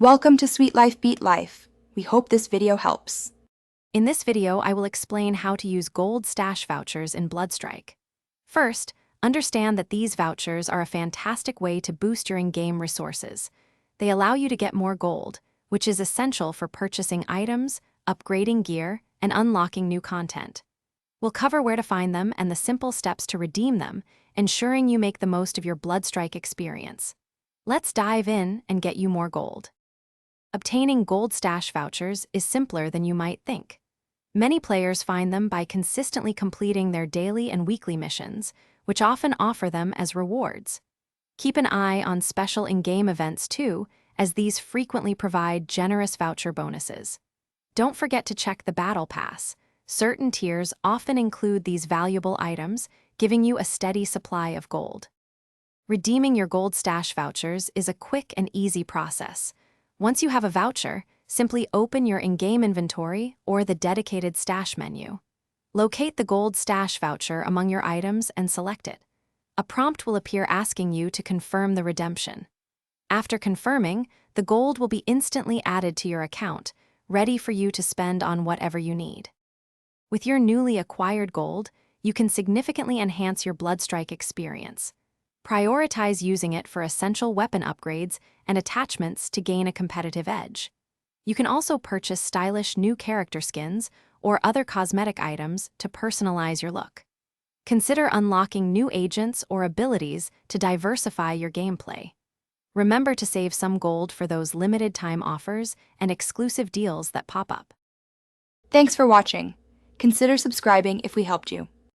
Welcome to Sweet Life Beat Life. We hope this video helps. In this video, I will explain how to use gold stash vouchers in BloodStrike. First, understand that these vouchers are a fantastic way to boost your in-game resources. They allow you to get more gold, which is essential for purchasing items, upgrading gear, and unlocking new content. We'll cover where to find them and the simple steps to redeem them, ensuring you make the most of your BloodStrike experience. Let's dive in and get you more gold. Obtaining gold stash vouchers is simpler than you might think. Many players find them by consistently completing their daily and weekly missions, which often offer them as rewards. Keep an eye on special in-game events too, as these frequently provide generous voucher bonuses. Don't forget to check the Battle Pass. Certain tiers often include these valuable items, giving you a steady supply of gold. Redeeming your gold stash vouchers is a quick and easy process. Once you have a voucher, simply open your in-game inventory or the dedicated stash menu. Locate the gold stash voucher among your items and select it. A prompt will appear asking you to confirm the redemption. After confirming, the gold will be instantly added to your account, ready for you to spend on whatever you need. With your newly acquired gold, you can significantly enhance your BloodStrike experience. Prioritize using it for essential weapon upgrades and attachments to gain a competitive edge. You can also purchase stylish new character skins or other cosmetic items to personalize your look. Consider unlocking new agents or abilities to diversify your gameplay. Remember to save some gold for those limited-time offers and exclusive deals that pop up. Thanks for watching. Consider subscribing if we helped you.